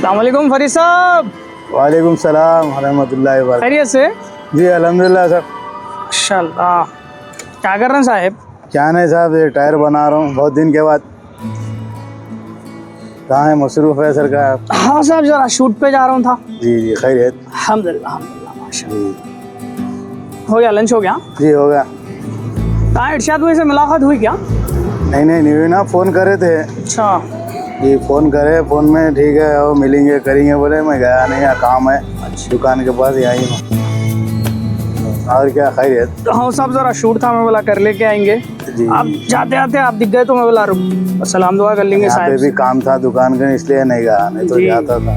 अस्सलामुअलैकुम फरीद साहब। वालेकुम सलाम रहमतुल्लाहि व बरकातहू। खैरियत से? जी अल्हम्दुलिल्लाह सर। माशाल्लाह। क्या कर रहे हैं साहब? क्या नहीं साहब, ये टायर बना रहा हूँ बहुत दिन के बाद। कहाँ है, मसरूफ़ है सर का? हाँ साहब, जरा शूट पे जा रहा हूँ था। जी जी खैरियत। अल्हम्दुलिल्लाह अल्हम्दुलिल्लाह माशाल्लाह। जी हो गया, लंच हो गया? जी हो गया। कहाँ इरशाद भाई से मुलाकात हुई क्या? नहीं हुई ना, फ़ोन करे थे अच्छा। जी, फ़ोन करे, फ़ोन में ठीक है वो मिलेंगे करेंगे बोले, मैं गया नहीं, यहाँ काम है दुकान के पास, यहीं हूँ। और क्या खैरियत? तो हाँ साहब, जरा शूट था, मैं बोला कर लेके आएंगे। जी आप जाते आते आप दिख गए तो मैं बोला रुक सलाम दुआ कर लेंगे यहाँ साहब पे भी से। काम था दुकान का, इसलिए नहीं गया, नहीं तो जी। जाता था।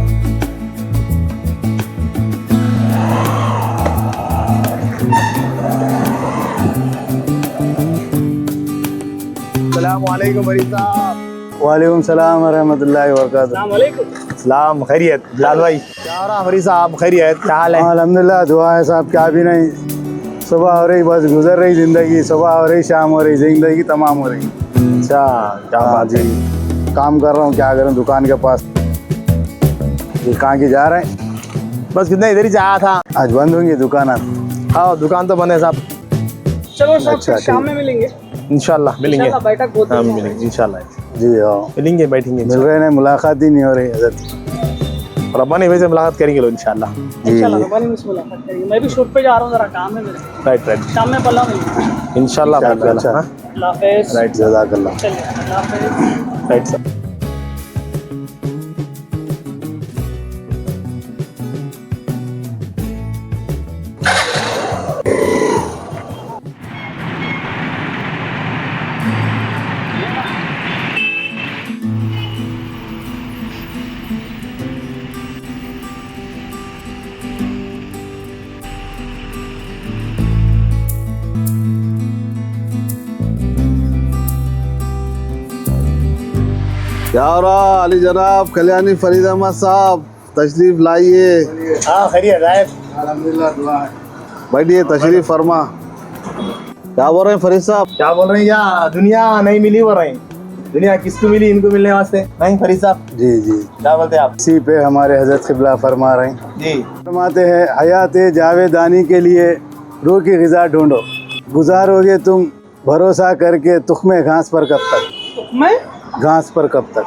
अस्सलामुअलैकुम फरीद साहब। वालेकुम सलाम रहमतुल्लाहि व बरकातहू। अस्सलामुअलैकुम। सलाम, खैरियत बिलाल भाई? क्या हो रहा फरीद साहब, खैरियत? क्या हाल है? अल्हम्दुलिल्लाह, दुआ है साहब, क्या भी नहीं। सुबह हो रही, बस गुजर रही ज़िंदगी, सुबह हो रही शाम हो रही, ज़िंदगी तमाम हो रही। अच्छा, क्या हाँ बात जी, है? काम कर रहा हूँ, क्या करूँ दुकान के पास। ये कहाँ की जा रहे हैं? बस कितना इधर ही जाया था। आज बंद होंगी दुकान आज? हाँ, दुकान तो बंद है साहब। चलो साहब, अच्छा, फिर शाम ठीक। में मिलेंगे इंशाल्लाह मिलेंगे। इंशाल्लाह, बैठक होती हाँ है। मिलेंगे इंशाल्लाह। जी हाँ, मिलेंगे, बैठेंगे मिल रहे नहीं, मुलाकात ही नहीं हो रही हजरत। और अब्बा ने वैसे मुलाकात करेंगे लोग इंशाल्लाह। इंशाल्लाह रब्बानी में मुलाकात करेंगे। मैं भी शूट पे जा रहा हूँ, जरा काम है मेरा। राइट शाम में पल्ला मिलेंगे इंशाल्लाह। अच्छा। अल्लाह हाफिज़। राइट जज़ाकल्लाह। चलिए, अल्लाह हाफिज़। Right sir. क्या हो रहा अली जनाब, कल्याणी फरीद अहमद साहब, तशरीफ लाइए। हाँ खैरियत साहब। अल्हम्दुलिल्लाह, दुआ है। बैठिए, तशरीफ फरमा। क्या बोल रहे हैं फरीद साहब? क्या बोल रहे हैं? या दुनिया नहीं मिली बोल रहे हैं? दुनिया किसको मिली? इनको मिलने वास्ते नहीं फरीद साहब? जी जी, क्या बोलते हैं आप? इसी पे हमारे हजरत क़िबला फरमा रहे हैं। जी। फरमाते हैं, हयात जावेदानी के लिए रूह की ग़िज़ा ढूंढो, गुजारोगे तुम भरोसा करके तुख्मे घास पर कब तक, मैं घास पर कब तक।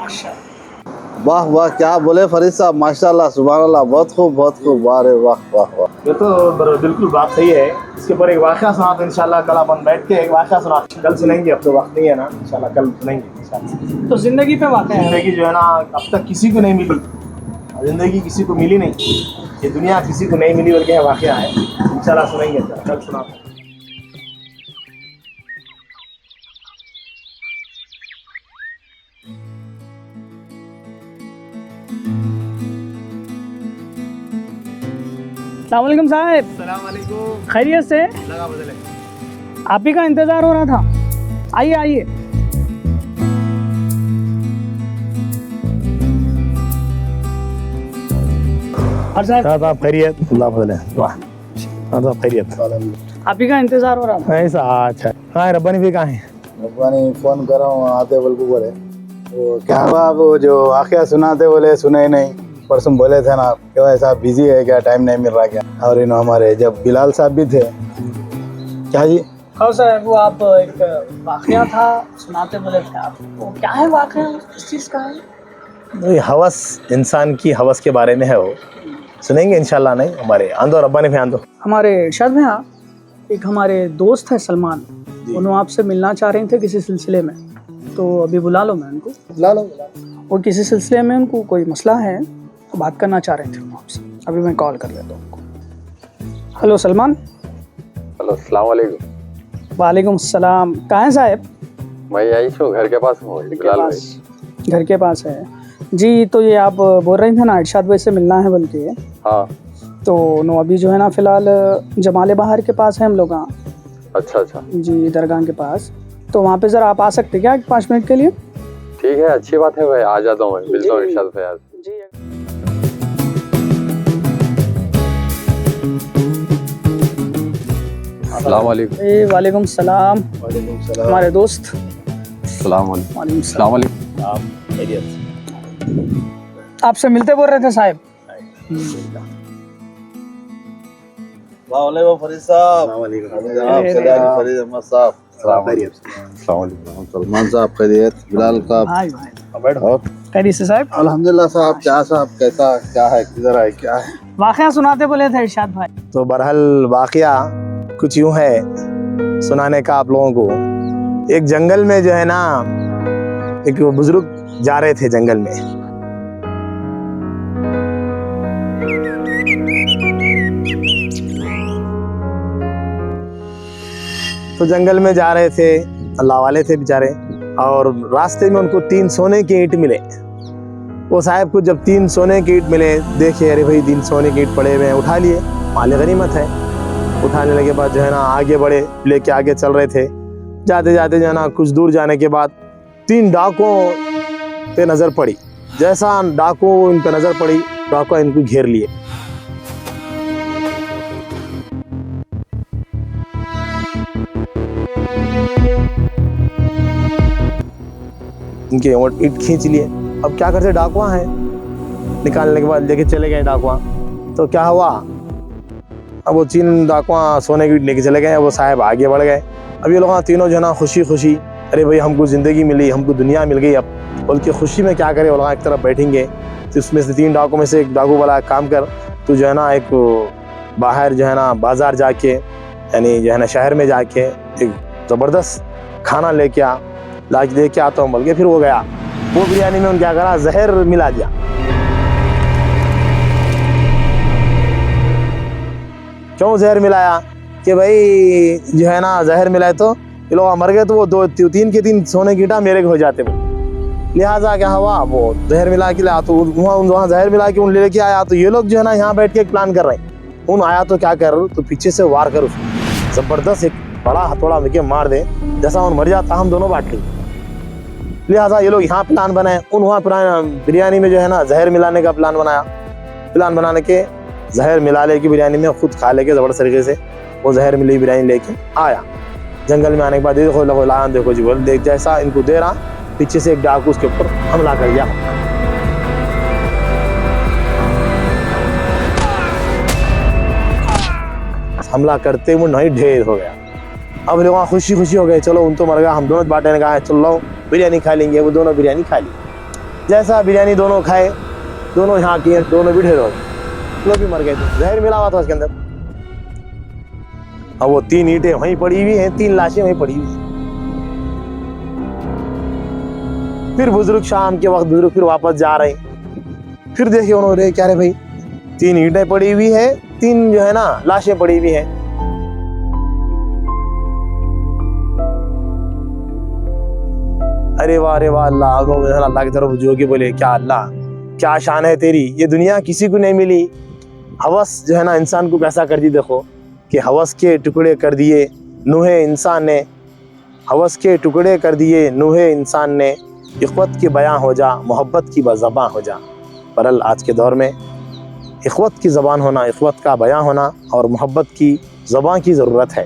वाह वाह, क्या बोले फरीद साहब, माशाल्लाह सुभानअल्लाह, बहुत खूब बहुत खूब, वाह रे वाह वाह वाह। ये तो बिल्कुल बात सही है। इसके ऊपर एक वाक़या सुना तो इंशाल्लाह कल अपन बैठ के एक वाक़या सुना, कल सुनेंगे, अब तो वक्त नहीं है ना, इंशाल्लाह कल सुनेंगे इंशाल्लाह। तो जिंदगी पे वाक़या है। जिंदगी जो है ना अब तक किसी को नहीं मिली, जिंदगी किसी को मिली नहीं, ये दुनिया किसी को नहीं मिली बल्कि है वाक़या है। इंशाल्लाह सुनेंगे, कल सुना। अस्सलाम वालेकुम साहब। अस्सलाम वालेकुम। खैरियत से? लगा बदले। आप ही का इंतज़ार हो रहा था। आइए आइए। और साहब, साहब खैरियत? अल्लाह बदले। वाह साहब खैरियत? आप ही का इंतज़ार हो रहा था। ऐसा अच्छा। हाँ रब्बानी भी कहाँ है? रब्बानी फ़ोन कर रहा हूँ, आते बोल को बोले वो क्या हुआ, वो जो वाक़या सुनाते बोले सुने नहीं, परसों बोले थे ना क्यों, ऐसा बिजी है क्या, टाइम नहीं मिल रहा क्या। और इन हमारे जब बिलाल साहब भी थे। क्या जी? हाँ साहब, वो आप एक वाक़या था सुनाते बोले थे आप, वो क्या है वाक़या, किस चीज़ का है? ये हवस, इंसान की हवस के बारे में है, वो सुनेंगे इंशाल्लाह। नहीं हमारे आंदो रब्बानी भी आंदो। हमारे इरशाद भैया, एक हमारे दोस्त है सलमान, उन्होंने आपसे मिलना चाह रहे थे किसी सिलसिले में, तो अभी बुला लो मैं उनको। बुला लो। वो किसी सिलसिले में उनको कोई मसला है तो बात करना चाह रहे थे वो आपसे। अभी मैं कॉल कर लेता हूँ उनको। हेलो सलमान। हेलो, अस्सलाम वालेकुम। वालेकुम अस्सलाम। कहाँ हैं साहब? मैं यही हूँ, घर के पास हूँ बिलाल भाई। घर के पास है जी। तो ये आप बोल रहे थे ना इरशाद भाई से मिलना है बल्कि, हाँ तो नो अभी जो है ना फ़िलहाल जमाले बहार के पास है हम लोग। हाँ अच्छा जी, दरगाह के पास। तो वहाँ पे ज़रा आप आ सकते क्या 5 मिनट के लिए? ठीक है, अच्छी बात है भाई, आ जाता हूँ मैं, मिलता हूँ इरशाद भाई आज। जी। अस्सलाम वालेकुम। वालेकुम सलाम। वालेकुम सलाम। हमारे दोस्त। अस्सलाम वालेकुम। वालेकुम अस्सलाम सलाम। वालेकुम। खैरियत? आपसे मिलते बोल रहे थे साहब। वालेकुम फरीद साहब। जनाब सलाम फरीद अहमद साहब। सलमान साहब खैरियत? बिलाल साहब भाई भाई और खैरियत से साहब। अल्हम्दुलिल्लाह साहब। क्या साहब कैसा क्या है किधर है क्या है? वाकया सुनाते बोले थे इरशाद भाई। तो बहरहाल वाकया कुछ यूं है सुनाने का आप लोगों को। एक जंगल में जो है ना, एक बुजुर्ग जा रहे थे जंगल में। तो जंगल में जा रहे थे, अल्लाह वाले थे बेचारे, और रास्ते में उनको 3 सोने के ईंट मिले। वो साहब को जब 3 सोने के ईंट मिले, देखे अरे भाई 3 सोने के ईंट पड़े हुए हैं, उठा लिए, माल गनीमत है। उठाने लगे बाद जो है ना आगे बढ़े, लेके आगे चल रहे थे। जाते जाते जो है ना कुछ दूर जाने के बाद 3 डाकुओं पे नज़र पड़ी। जैसा डाकू इन पे नज़र पड़ी, डाकू इनको घेर लिए। इनके ईंट खींच लिए। अब क्या करते, डाकुआ हैं, निकालने के बाद लेके चले गए डाकुआ। तो क्या हुआ, अब वो 3 डाकुआ सोने की ईंट लेके चले गए। वो साहब आगे बढ़ गए। अब ये लोग तीनों जो है ना खुशी खुशी, अरे भाई हमको ज़िंदगी मिली, हमको दुनिया मिल गई। अब बल्कि खुशी में क्या करें, वो लोग एक तरफ बैठेंगे। तो उसमें से 3 डाकुओं में से एक डाकू वाला काम कर, तो जो है ना एक बाहर जो है ना बाज़ार जाके, यानी जो है ना शहर में जाके एक ज़बरदस्त खाना लेके आ, लेके आता हूँ बोल के फिर वो गया। वो बिरयानी में उन्होंने क्या करा, जहर मिला दिया। क्यों जहर मिलाया? कि भाई जो है ना जहर मिलाए तो ये लोग मर गए, तो वो 2-3 के 3 सोने की ईंटा मेरे के हो जाते। वो लिहाजा क्या हुआ, वो जहर मिला के लाया, तो वहाँ जहर मिला के उन लेके आया। तो ये लोग जो है ना यहाँ बैठ के एक प्लान कर रहे हैं। उन आया तो क्या कर, तो पीछे से वार कर, उसको ज़बरदस्त एक बड़ा हथौड़ा लेके मार दे, जैसा उन मर जाता हम दोनों बांट लेंगे। लिहाजा ये लोग यहाँ प्लान बनाए, उन वहाँ बिरयानी में जो है ना जहर मिलाने का प्लान बनाया। प्लान बनाने के जहर मिला ले की बिरयानी में खुद खा लेके ज़बरदस्त तरीके से वो जहर मिली बिरयानी लेके आया। जंगल में आने के बाद देखो लाया, देखो जी बोल, देख जैसा इनको दे रहा, पीछे से एक डाकू उसके ऊपर हमला कर दिया। हमला करते वो नहीं ढेर हो गया। अब लोग वहाँ खुशी खुशी हो गए, चलो उन तो मर गया, हम दोनों बांटने का है, चलो बिरयानी खा लेंगे। वो दोनों बिरयानी खा ली। जैसा बिरयानी दोनों खाए, दोनों यहाँ किए, दोनों भी ढेर हो गए, लोग भी मर गए थे, जहर मिला हुआ था उसके अंदर। अब वो 3 ईंटें वहीं पड़ी हुई हैं, 3 लाशें वहीं पड़ी हुई हैं। फिर बुजुर्ग शाम के वक्त बुजुर्ग फिर वापस जा रहे हैं। फिर देखे उन्होंने, क्या रे भाई 3 ईंटें पड़ी हुई है, 3 जो है ना लाशें पड़ी हुई हैं। अरे वाह अल्लाह, अल्लाह की तरफ जो कि बोले, क्या अल्लाह क्या शान है तेरी, ये दुनिया किसी को नहीं मिली। हवस जो है ना इंसान को कैसा कर दी, देखो कि हवस के टुकड़े कर दिए नूहे इंसान ने, हवस के टुकड़े कर दिए नूहे इंसान ने, इख्वत की बयां हो जा, मोहब्बत की बज़बां हो जा। बहरहाल आज के दौर में इख्वत की ज़बान होना, इख्वत का बयां होना और मोहब्बत की ज़बां की ज़रूरत है।